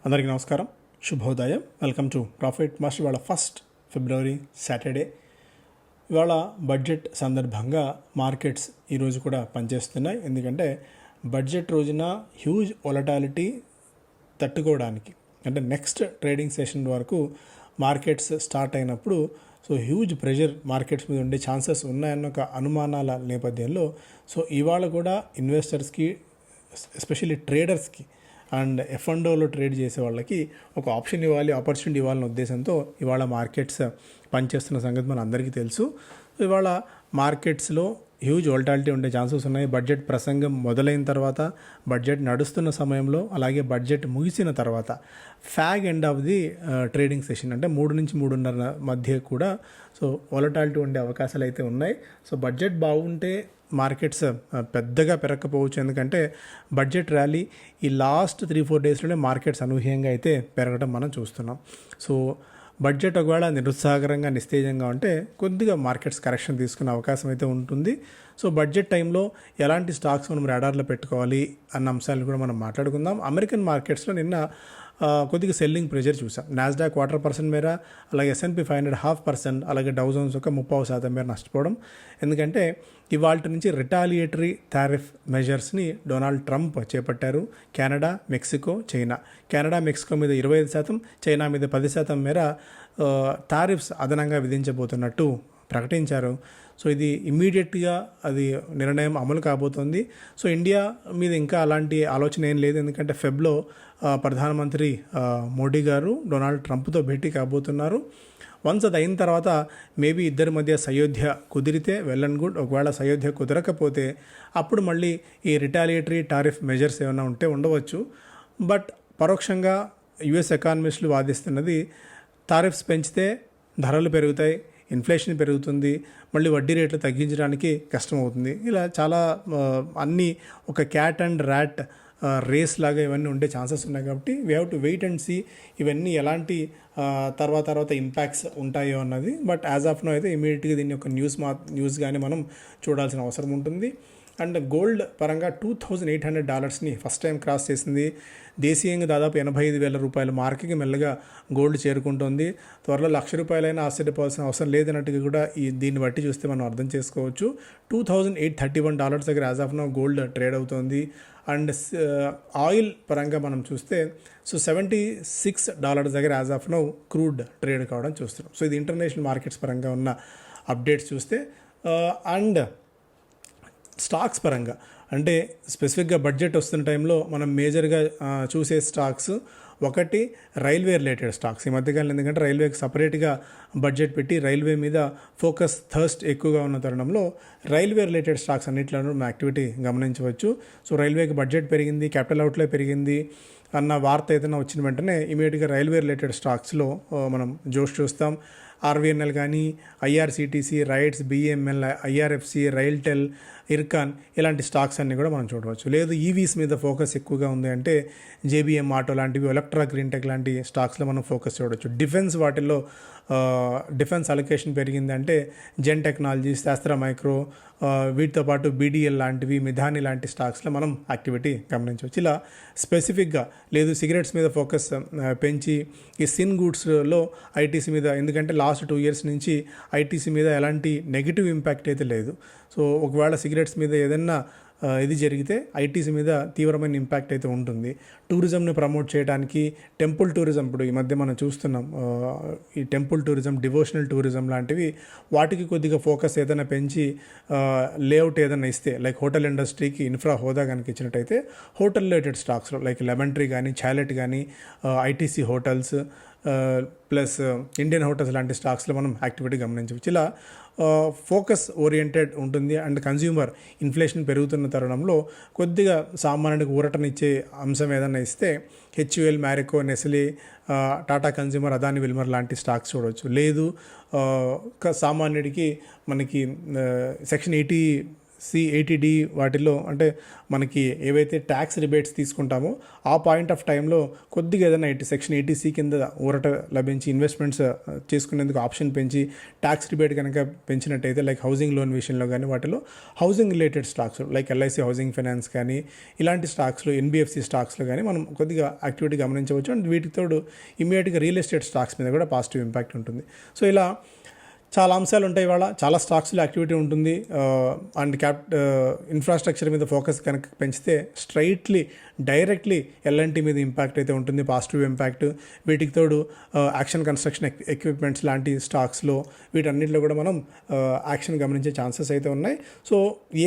అందరికీ నమస్కారం, శుభోదయం. Welcome to profit master. ఇవాళ 1 ఫిబ్రవరి సాటర్డే. ఇవాళ బడ్జెట్ సందర్భంగా మార్కెట్స్ ఈరోజు కూడా పనిచేస్తున్నాయి. ఎందుకంటే బడ్జెట్ రోజున హ్యూజ్ వొలటాలిటీ తట్టుకోవడానికి, అంటే నెక్స్ట్ ట్రేడింగ్ సెషన్ వరకు మార్కెట్స్ స్టార్ట్ అయినప్పుడు హ్యూజ్ ప్రెషర్ మార్కెట్స్ మీద ఉండే ఛాన్సెస్ ఉన్నాయన్న ఒక అనుమానాల నేపథ్యంలో ఇవాళ కూడా ఇన్వెస్టర్స్కి, ఎస్పెషల్లీ ట్రేడర్స్కి అండ్ F&Oలో ట్రేడ్ చేసే వాళ్ళకి ఒక ఆప్షన్ ఇవ్వాలి, ఆపర్చునిటీ ఇవ్వాలనే ఉద్దేశంతో ఇవాళ మార్కెట్స్ పనిచేస్తున్న సంగతి మన అందరికీ తెలుసు. ఇవాళ మార్కెట్స్లో హ్యూజ్ వొలటాలిటీ ఉండే ఛాన్సెస్ ఉన్నాయి. బడ్జెట్ ప్రసంగం మొదలైన తర్వాత, బడ్జెట్ నడుస్తున్న సమయంలో, అలాగే బడ్జెట్ ముగిసిన తర్వాత fag end of the trading session అంటే 3 నుంచి 3:30 మధ్య కూడా వొలటాలిటీ ఉండే అవకాశాలు అయితే ఉన్నాయి. బడ్జెట్ బాగుంటే మార్కెట్స్ పెద్దగా పెరగకపోవచ్చు, ఎందుకంటే బడ్జెట్ ర్యాలీ ఈ లాస్ట్ 3-4 డేస్లోనే మార్కెట్స్ అనూహ్యంగా అయితే పెరగడం మనం చూస్తున్నాం. బడ్జెట్ ఒకవేళ నిరుత్సాహకరంగా, నిస్తేజంగా ఉంటే కొద్దిగా మార్కెట్స్ కరెక్షన్ తీసుకునే అవకాశం అయితే ఉంటుంది. బడ్జెట్ టైంలో ఎలాంటి స్టాక్స్ మనం రాడార్లో పెట్టుకోవాలి అన్న అంశాలను కూడా మనం మాట్లాడుకుందాం. అమెరికన్ మార్కెట్స్లో నిన్న కొద్దిగా సెల్లింగ్ ప్రెషర్ చూసాం. నాస్డాక్ 1/4% మేర, అలాగే S&P 500 0.5%, అలాగే డౌ జోన్స్ ఒక 30% మేర నష్టపోవడం. ఎందుకంటే ఇవాళ నుంచి రిటాలియేటరీ టారిఫ్ మెజర్స్ని డొనాల్డ్ ట్రంప్ చేపట్టారు. Canada, Mexico, China. Canada, Mexico మీద 25%, చైనా మీద 10% మేర టారిఫ్స్ అదనంగా విధించబోతున్నట్టు ప్రకటించారు. ఇది ఇమ్మీడియట్గా అది నిర్ణయం అమలు కాబోతోంది. ఇండియా మీద ఇంకా అలాంటి ఆలోచన ఏం లేదు, ఎందుకంటే ఫెబ్లో ప్రధానమంత్రి మోడీ గారు డొనాల్డ్ ట్రంప్తో భేటీ కాబోతున్నారు. వన్స్ అది అయిన తర్వాత మేబీ ఇద్దరి మధ్య సయోధ్య కుదిరితే వెల్ అండ్ గుడ్. ఒకవేళ సయోధ్య కుదరకపోతే అప్పుడు మళ్ళీ ఈ రిటాలియేటరీ టారిఫ్ మెజర్స్ ఏమైనా ఉంటే ఉండవచ్చు. బట్ పరోక్షంగా యుఎస్ ఎకానమిస్టులు వాదిస్తున్నది టారిఫ్స్ పెంచితే ధరలు పెరుగుతాయి, ఇన్ఫ్లేషన్ పెరుగుతుంది, మళ్ళీ వడ్డీ రేట్లు తగ్గించడానికి కష్టమవుతుంది. ఇలా చాలా అన్నీ ఒక క్యాట్ అండ్ ర్యాట్ రేస్ లాగా ఇవన్నీ ఉండే ఛాన్సెస్ ఉన్నాయి. కాబట్టి we have to wait and see ఇవన్నీ ఎలాంటి తర్వాత ఇంపాక్ట్స్ ఉంటాయో అన్నది. బట్ యాజ్ ఆఫ్ నో అయితే ఇమీడియట్గా దీన్ని ఒక న్యూస్గానే మనం చూడాల్సిన అవసరం ఉంటుంది. అండ్ గోల్డ్ పరంగా $2,800 ఫస్ట్ టైం క్రాస్ చేసింది. దేశీయంగా దాదాపు 85,000 రూపాయల మార్కుకి మెల్లగా గోల్డ్ చేరుకుంటుంది. త్వరలో ₹1,00,000 ఆశ్చర్యపోవాల్సిన అవసరం లేదన్నట్టుగా కూడా దీన్ని బట్టి చూస్తే మనం అర్థం చేసుకోవచ్చు. $2,831 దగ్గర as of now gold trade అవుతుంది. అండ్ ఆయిల్ పరంగా మనం చూస్తే $76 దగ్గర as of now crude trade కావడం చూస్తున్నాం. ఇది ఇంటర్నేషనల్ మార్కెట్స్ పరంగా ఉన్న అప్డేట్స్ చూస్తే. అండ్ స్టాక్స్ పరంగా అంటే స్పెసిఫిక్గా బడ్జెట్ వస్తున్న టైంలో మనం మేజర్గా చూసే స్టాక్స్, ఒకటి రైల్వే రిలేటెడ్ స్టాక్స్. ఈ మధ్యకాలం ఎందుకంటే రైల్వేకి సపరేట్గా బడ్జెట్ పెట్టి రైల్వే మీద ఫోకస్ థర్స్ట్ ఎక్కువగా ఉన్న తరుణంలో రైల్వే రిలేటెడ్ స్టాక్స్ అన్నింటిలోనూ మనం యాక్టివిటీ గమనించవచ్చు. రైల్వేకి బడ్జెట్ పెరిగింది, క్యాపిటల్ అవుట్లే పెరిగింది అన్న వార్త ఏదైనా వచ్చిన వెంటనే ఇమీడియట్గా రైల్వే రిలేటెడ్ స్టాక్స్లో మనం జోష్ చూస్తాం. RVNL కానీ, IRCTC, rights, BML, IRFC, RailTel, Ircon ఇలాంటి స్టాక్స్ అన్నీ కూడా మనం చూడవచ్చు. లేదు ఈవీస్ మీద ఫోకస్ ఎక్కువగా ఉంది అంటే JBM ఆటో లాంటివి, ఎలక్ట్రా గ్రీన్ టెక్ లాంటి స్టాక్స్లో మనం ఫోకస్ చూడవచ్చు. డిఫెన్స్ వాటిల్లో డిఫెన్స్ అలొకేషన్ పెరిగిందంటే జెన్ టెక్నాలజీస్, శాస్త్ర మైక్రో, వీటితో పాటు BDL లాంటివి, మిధాని లాంటి స్టాక్స్లో మనం యాక్టివిటీ గమనించవచ్చు. ఇలా స్పెసిఫిక్గా లేదు సిగరెట్స్ మీద ఫోకస్ పెంచి ఈ సిన్ గూడ్స్లో ITC మీద, ఎందుకంటే లాస్ట్ 2 years నుంచి ITC మీద ఎలాంటి నెగిటివ్ ఇంపాక్ట్ అయితే లేదు. ఒకవేళ సిగరెట్స్ మీద ఏదైనా ఇది జరిగితే ITC మీద తీవ్రమైన ఇంపాక్ట్ అయితే ఉంటుంది. టూరిజంని ప్రమోట్ చేయడానికి టెంపుల్ టూరిజం, ఇప్పుడు ఈ మధ్య మనం చూస్తున్నాం ఈ టెంపుల్ టూరిజం, డివోషనల్ టూరిజం లాంటివి, వాటికి కొద్దిగా ఫోకస్ ఏదైనా పెంచి లేఅవుట్ ఏదైనా ఇస్తే, లైక్ హోటల్ ఇండస్ట్రీకి ఇన్ఫ్రా హోదా కనుక ఇచ్చినట్టయితే హోటల్ రిలేటెడ్ స్టాక్స్లో లైక్ లెమన్ ట్రీ కానీ, చాలెట్ కానీ, ITC hotels plus Indian hotels లాంటి స్టాక్స్లో మనం యాక్టివిటీ గమనించవచ్చు. ఇలా ఫోకస్ ఓరియంటెడ్ ఉంటుంది. అండ్ కన్జ్యూమర్ ఇన్ఫ్లేషన్ పెరుగుతున్న తరుణంలో కొద్దిగా సామాన్యుడికి ఊరటనిచ్చే అంశం ఏదైనా ఇస్తే HUL, Marico, Nestle, Tata consumer, Adani Wilmar లాంటి స్టాక్స్ చూడవచ్చు. లేదు సామాన్యుడికి మనకి సెక్షన్ 80 C80D వాటిలో అంటే మనకి ఏవైతే ట్యాక్స్ రిబేట్స్ తీసుకుంటామో ఆ పాయింట్ ఆఫ్ టైంలో కొద్దిగా ఏదైనా సెక్షన్ 80C కింద ఊరట లభించి ఇన్వెస్ట్మెంట్స్ చేసుకునేందుకు ఆప్షన్ పెంచి ట్యాక్స్ రిబేట్ కనుక పెంచినట్టయితే లైక్ హౌసింగ్ లోన్ విషయంలో కానీ వాటిలో housing related stocks like LIC housing finance కానీ ఇలాంటి స్టాక్స్లో NBFC స్టాక్స్లో కానీ మనం కొద్దిగా యాక్టివిటీ గమనించవచ్చు. అండ్ వీటికి తోడు ఇమీడియట్గా రియల్ ఎస్టేట్ స్టాక్స్ మీద కూడా పాజిటివ్ ఇంపాక్ట్ ఉంటుంది. సో ఇలా చాలా అంశాలు ఉంటాయి. ఇవాళ చాలా స్టాక్స్లో యాక్టివిటీ ఉంటుంది. అండ్ ఇన్ఫ్రాస్ట్రక్చర్ మీద ఫోకస్ కనుక పెంచితే డైరెక్ట్లీ L&T మీద ఇంపాక్ట్ అయితే ఉంటుంది, పాజిటివ్ ఇంపాక్ట్. వీటికి తోడు యాక్షన్ కన్స్ట్రక్షన్ ఎక్విప్మెంట్స్ లాంటి స్టాక్స్లో వీటన్నిటిలో కూడా మనం యాక్షన్ గమనించే ఛాన్సెస్ అయితే ఉన్నాయి. సో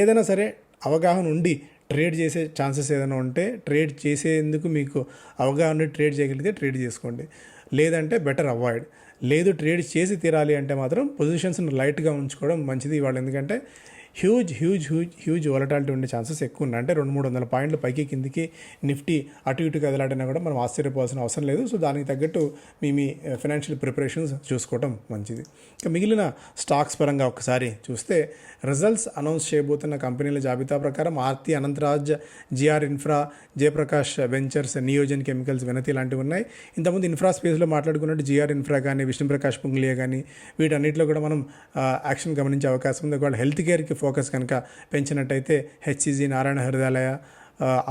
ఏదైనా సరే అవగాహన ఉండి ట్రేడ్ చేసే ఛాన్సెస్ ఏదైనా ఉంటే ట్రేడ్ చేసేందుకు మీకు అవగాహన ట్రేడ్ చేయగలిగితే ట్రేడ్ చేసుకోండి, లేదంటే బెటర్ అవాయిడ్. లేదు ట్రేడ్ చేసి తీరాలి అంటే మాత్రం పొజిషన్స్ని లైట్గా ఉంచుకోవడం మంచిది ఇవాళ. ఎందుకంటే హ్యూజ్ వాలటాలిటీ ఉండే ఛాన్సెస్ ఎక్కువ ఉన్నాయి. అంటే 200-300 పాయింట్లు పైకి కిందికి నిఫ్టీ అటు ఇటు కదలాడినా కూడా మనం ఆశ్చర్యపోవాల్సిన అవసరం లేదు. సో దానికి తగ్గట్టు మీ ఫైనాన్షియల్ ప్రిపరేషన్స్ చూసుకోవడం మంచిది. ఇక మిగిలిన స్టాక్స్ పరంగా ఒకసారి చూస్తే రిజల్ట్స్ అనౌన్స్ చేయబోతున్న కంపెనీల జాబితా ప్రకారం Aarti, Anantharaj, GR infra, Jayaprakash ventures, నియోజన్ chemicals, వినతి లాంటివి ఉన్నాయి. ఇంతకుముందు ఇన్ఫ్రా స్పేస్లో మాట్లాడుకున్నట్టు GR ఇన్ఫ్రా కానీ, విష్ణుప్రకాష్ పుంగ్లియా కానీ వీటన్నిటిలో కూడా మనం యాక్షన్ గమనించే అవకాశం ఉంది. ఒకవేళ హెల్త్ కేర్కి ఫోకస్ కనుక పెంచినట్టయితే HCG, Narayana Hrudayalaya,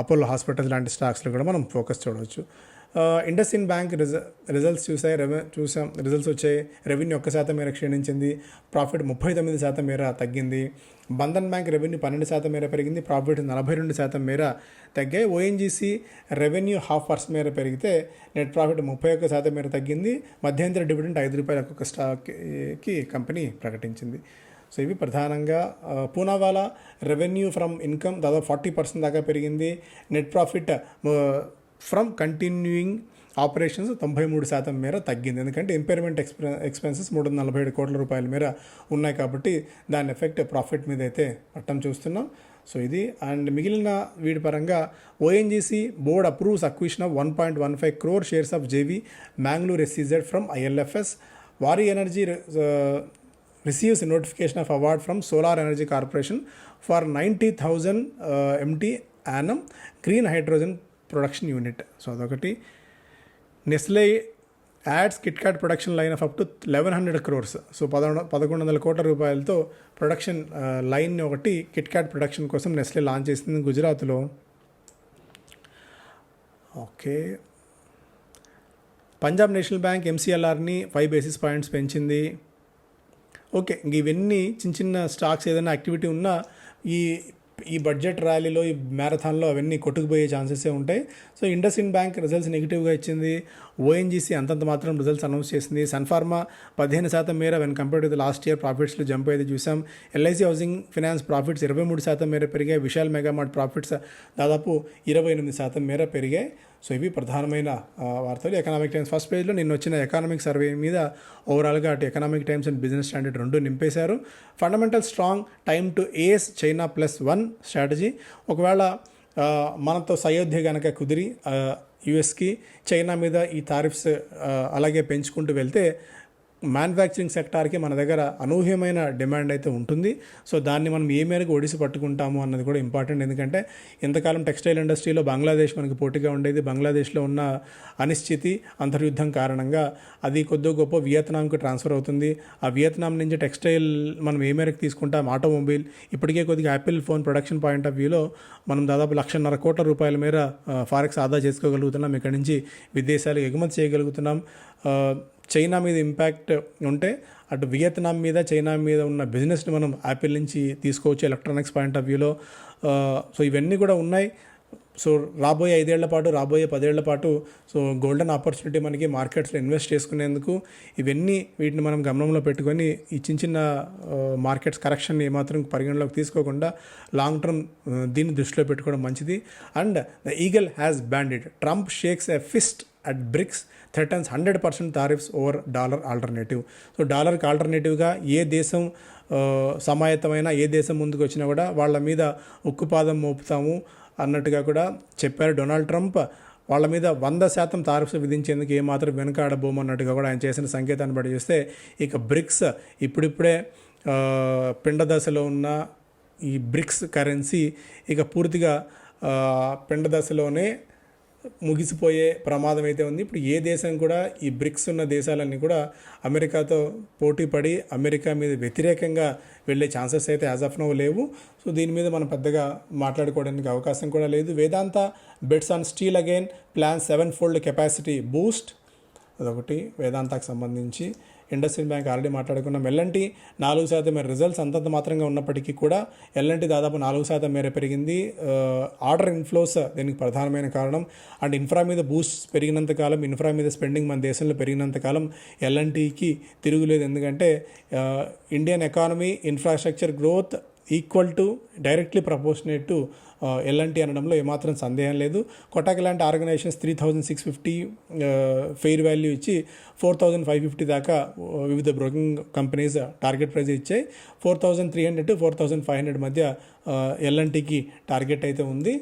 Apollo hospitals లాంటి స్టాక్స్లో కూడా మనం ఫోకస్ చూడవచ్చు. ఇండస్ఇండ్ బ్యాంక్ రిజల్ట్స్ చూసాం. రిజల్ట్స్ వచ్చాయి. రెవెన్యూ 1% మేర క్షీణించింది, ప్రాఫిట్ 39% మేర తగ్గింది. బంధన్ బ్యాంక్ రెవెన్యూ 12% మేర పెరిగింది, ప్రాఫిట్ 42% మేర తగ్గాయి. ONGC రెవెన్యూ 0.5% మేర పెరిగితే నెట్ ప్రాఫిట్ 31% మేర తగ్గింది. మధ్యంతర డివిడెండ్ ₹5 ఒక్కొక్క స్టాక్కి కంపెనీ ప్రకటించింది. సో ఇవి ప్రధానంగా. పూనావాలా రెవెన్యూ ఫ్రమ్ ఇన్కమ్ దాదాపు 40% దాకా పెరిగింది. Net profit from continuing operations 93% మేర తగ్గింది. ఎందుకంటే ఇంపైర్మెంట్ ఎక్స్పెన్సెస్ ₹347 కోట్ల మేర ఉన్నాయి కాబట్టి దాని ఎఫెక్ట్ ప్రాఫిట్ మీద అయితే పట్టం చూస్తున్నాం. సో ఇది. అండ్ మిగిలిన వీటి పరంగా ONGC board approves acquisition of 1.15 crore shares of JV Mangalore SEZ from ILFS. వారి energy receives a notification of award from Solar Energy Corporation for 90,000 MT annum green hydrogen production unit. So adokati. Nestle adds KitKat production line of up to 1100 crores. So 1100 కోట్ల రూపాయలతో production line ఒకటి KitKat production కోసం Nestle launch చేసింది గుజరాత్లో. Okay. Punjab national bank MCLRని 5 basis points పెంచింది. Okay. ఇవన్నీ చిన్న స్టాక్స్ ఏదైనా యాక్టివిటీ ఉన్నా ఈ బడ్జెట్ ర్యాలీలో, ఈ మ్యారథాన్లో అవన్నీ కొట్టుకుపోయే ఛాన్సెసే ఉంటాయి. సో ఇండస్ఇండ్ బ్యాంక్ రిజల్ట్స్ నెగిటివ్గా ఇచ్చింది. ONGC అంతంత మాత్రం రిజల్ట్స్ అనౌన్స్ చేసింది. సన్ఫార్మా 15% మేర when compared to the last year ప్రాఫిట్స్లో జంప్ అయితే చూసాం. LIC హౌసింగ్ ఫైనాన్స్ ప్రాఫిట్స్ 23% మేర పెరిగాయి. విశాల్ మెగామార్ట్ ప్రాఫిట్స్ దాదాపు 28% మేర పెరిగాయి. సో ఇవి ప్రధానమైన వార్తలు. ఎకనామిక్ టైమ్స్ ఫస్ట్ పేజ్లో నిన్న వచ్చిన ఎకనామిక్ సర్వే మీద ఓవరాల్గా అటు economic times and business standard రెండు నింపేశారు. Fundamental strong, time to ace China +1 strategy. ఒకవేళ మనతో సయోధ్య కనుక కుదిరి యుఎస్కి చైనా మీద ఈ టారిఫ్స్ అలాగే పెంచుకుంటూ వెళ్తే మ్యానుఫ్యాక్చరింగ్ సెక్టార్కి మన దగ్గర అనూహ్యమైన డిమాండ్ అయితే ఉంటుంది. సో దాన్ని మనం ఏ మేరకు ఒడిసి పట్టుకుంటాము అన్నది కూడా ఇంపార్టెంట్. ఎందుకంటే ఇంతకాలం టెక్స్టైల్ ఇండస్ట్రీలో బంగ్లాదేశ్ మనకి పోటీగా ఉండేది. బంగ్లాదేశ్లో ఉన్న అనిశ్చితి, అంతర్యుద్ధం కారణంగా అది కొద్ది గొప్ప వియత్నాంకు ట్రాన్స్ఫర్ అవుతుంది. ఆ వియత్నాం నుంచి టెక్స్టైల్ మనం ఏ మేరకు తీసుకుంటాం, ఆటోమొబైల్ ఇప్పటికే కొద్దిగా Apple phone production point of వ్యూలో మనం దాదాపు ₹1.5 కోట్ల మేర ఫారెక్స్ ఆదా చేసుకోగలుగుతున్నాం. ఇక్కడ నుంచి విదేశాలకు ఎగుమతి చేయగలుగుతున్నాం. చైనా మీద ఇంపాక్ట్ ఉంటే అటు వియత్నాం మీద, చైనా మీద ఉన్న బిజినెస్ని మనం యాపిల్ నుంచి తీసుకోవచ్చు ఎలక్ట్రానిక్స్ పాయింట్ ఆఫ్ వ్యూలో. సో ఇవన్నీ కూడా ఉన్నాయి. సో రాబోయే 5 ఏళ్ల పాటు, రాబోయే 10 ఏళ్ల పాటు సో గోల్డెన్ ఆపర్చునిటీ మనకి మార్కెట్స్లో ఇన్వెస్ట్ చేసుకునేందుకు. వీటిని మనం గమనంలో పెట్టుకొని ఈ చిన్న మార్కెట్స్ కరెక్షన్ ఏమాత్రం పరిగణలోకి తీసుకోకుండా లాంగ్ టర్మ్ దీన్ని దృష్టిలో పెట్టుకోవడం మంచిది. And the eagle has banded. Trump shakes a fist at BRICS, threatens 100% tariffs over dollar alternative. So డాలర్కి ఆల్టర్నేటివ్గా ఏ దేశం సమాయత్తమైనా, ఏ దేశం ముందుకు వచ్చినా కూడా వాళ్ళ మీద ఉక్కుపాదం మోపుతాము అన్నట్టుగా కూడా చెప్పారు డొనాల్డ్ ట్రంప్. వాళ్ళ మీద 100% టారిఫ్స్ విధించేందుకు ఏమాత్రం వెనుకాడబోమన్నట్టుగా కూడా ఆయన చేసిన సంకేతాన్ని బట్టి చూస్తే ఇక బ్రిక్స్ ఇప్పుడిప్పుడే పిండ దశలో ఉన్న ఈ బ్రిక్స్ కరెన్సీ ఇక పూర్తిగా పిండ దశలోనే ముగిసిపోయే ప్రమాదం అయితే ఉంది. ఇప్పుడు ఏ దేశం కూడా ఈ బ్రిక్స్ ఉన్న దేశాలన్నీ కూడా అమెరికాతో పోటీ పడి అమెరికా మీద వ్యతిరేకంగా వెళ్ళే ఛాన్సెస్ అయితే యాజ్ ఆఫ్ నౌ లేవు. సో దీని మీద మనం పెద్దగా మాట్లాడుకోవడానికి అవకాశం కూడా లేదు. Vedanta bets on steel again, plan 7-fold capacity boost, అదొకటి వేదాంతకు సంబంధించి. ఇండస్ఇండ్ బ్యాంక్ ఆల్రెడీ మాట్లాడుకున్నాం. ఎల్ఎన్టీ 4% మేర రిజల్ట్స్ అంతంత మాత్రంగా ఉన్నప్పటికీ కూడా ఎల్ఎన్టీ దాదాపు 4% మేర పెరిగింది. ఆర్డర్ ఇన్ఫ్లోస్ దీనికి ప్రధానమైన కారణం. అండ్ ఇన్ఫ్రా మీద బూస్ట్ పెరిగినంత కాలం, ఇన్ఫ్రా మీద స్పెండింగ్ మన దేశంలో పెరిగినంత కాలం ఎల్ఎన్టీకి తిరుగులేదు. ఎందుకంటే Indian economy infrastructure growth equal to directly proportionate to LNT అనడంలో ఏమాత్రం సందేహం లేదు. కొటాక్ లాంటి ఆర్గనైజేషన్స్ 3,650 ఫెయిర్ వాల్యూ ఇచ్చి 4,550 దాకా వివిధ బ్రోకింగ్ కంపెనీస్ టార్గెట్ ప్రైస్ ఇచ్చాయి. 4,300 to 4,500 మధ్య ఎల్ఎన్టీకి టార్గెట్ అయితే ఉంది.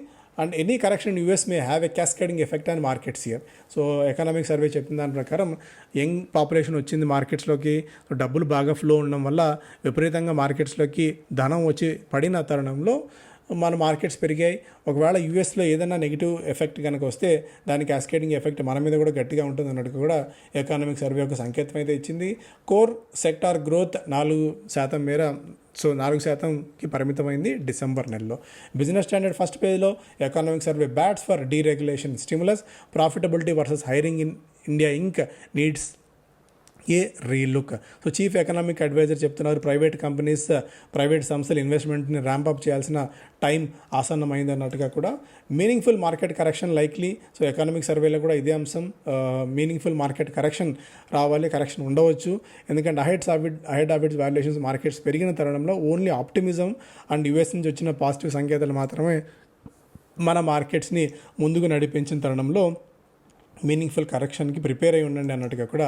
And any correction US may have a cascading effect on markets here. So economic survey చెప్పిన దాని ప్రకారం యంగ్ పాపులేషన్ వచ్చింది మార్కెట్స్లోకి. సో డబ్బులు బాగా ఫ్లో ఉండడం వల్ల విపరీతంగా మార్కెట్స్లోకి ధనం వచ్చి పడిన తరుణంలో మన మార్కెట్స్ పెరిగాయి. ఒకవేళ యూఎస్లో ఏదైనా నెగిటివ్ ఎఫెక్ట్ కనుక వస్తే దాని క్యాస్కేడింగ్ ఎఫెక్ట్ మన మీద కూడా గట్టిగా ఉంటుంది అన్నట్టు కూడా ఎకనామిక్ సర్వే ఒక సంకేతం అయితే ఇచ్చింది. కోర్ సెక్టార్ గ్రోత్ 4% మేర, సో 4%కి పరిమితమైంది డిసెంబర్ నెలలో. బిజినెస్ స్టాండర్డ్ ఫస్ట్ పేజ్లో economic survey bats for deregulation stimulus, profitability versus hiring in India ink needs a relook. So chief economic adviser చెప్తున్నారు ప్రైవేట్ కంపెనీస్, ప్రైవేట్ సంస్థలు ఇన్వెస్ట్మెంట్ని ర్యాంపప్ చేయాల్సిన టైం ఆసన్నమైంది అన్నట్టుగా కూడా. Meaningful market correction likely. So economic సర్వేలో కూడా ఇదే అంశం, మీనింగ్ఫుల్ మార్కెట్ కరెక్షన్ రావాలి, కరెక్షన్ ఉండవచ్చు. ఎందుకంటే అహెడ్ హ్యాబిట్స్ వాల్యుయేషన్స్ మార్కెట్స్ పెరిగిన తరుణంలో ఓన్లీ ఆప్టిమిజం అండ్ యూఎస్ నుంచి వచ్చిన పాజిటివ్ సంకేతాలు మాత్రమే మన మార్కెట్స్ని ముందుకు నడిపించిన తరుణంలో మీనింగ్ఫుల్ కరెక్షన్కి ప్రిపేర్ అయి ఉండండి అన్నట్టుగా కూడా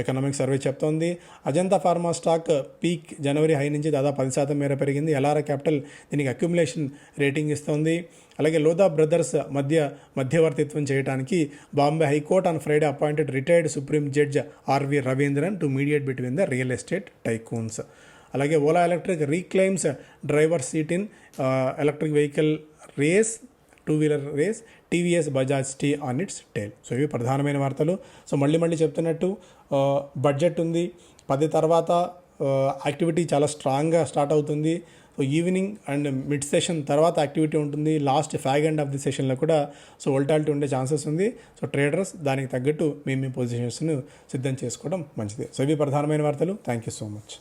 ఎకనామిక్ సర్వే చెప్తోంది. అజంతా ఫార్మా స్టాక్ పీక్ జనవరి హై నుంచి దాదాపు 10% మేర పెరిగింది. ఎల్ఆర్ఐ క్యాపిటల్ దీనికి అక్యుములేషన్ రేటింగ్ ఇస్తోంది. అలాగే లోధా బ్రదర్స్ మధ్యవర్తిత్వం చేయడానికి Bombay high court on Friday appointed retired supreme judge RV Raveendran to mediate between the real estate tycoons. అలాగే Ola electric reclaims driver seat in electric vehicle race, 2-wheeler race, TVS Bajaj stay on its tail. So ఇవి ప్రధానమైన వార్తలు. So మళ్ళీ చెప్తున్నట్టు budget ఉంది, 10 తర్వాత activity చాలా స్ట్రాంగ్గా స్టార్ట్ అవుతుంది. So evening and mid session తర్వాత యాక్టివిటీ ఉంటుంది. Last fag end of the సెషన్లో కూడా సో వోల్టాలిటీ ఉండే ఛాన్సెస్ ఉంది. సో ట్రేడర్స్ దానికి తగ్గట్టు మీ పొజిషన్స్ను సిద్ధం చేసుకోవడం మంచిది. సో ఇవి ప్రధానమైన వార్తలు. Thank you so much.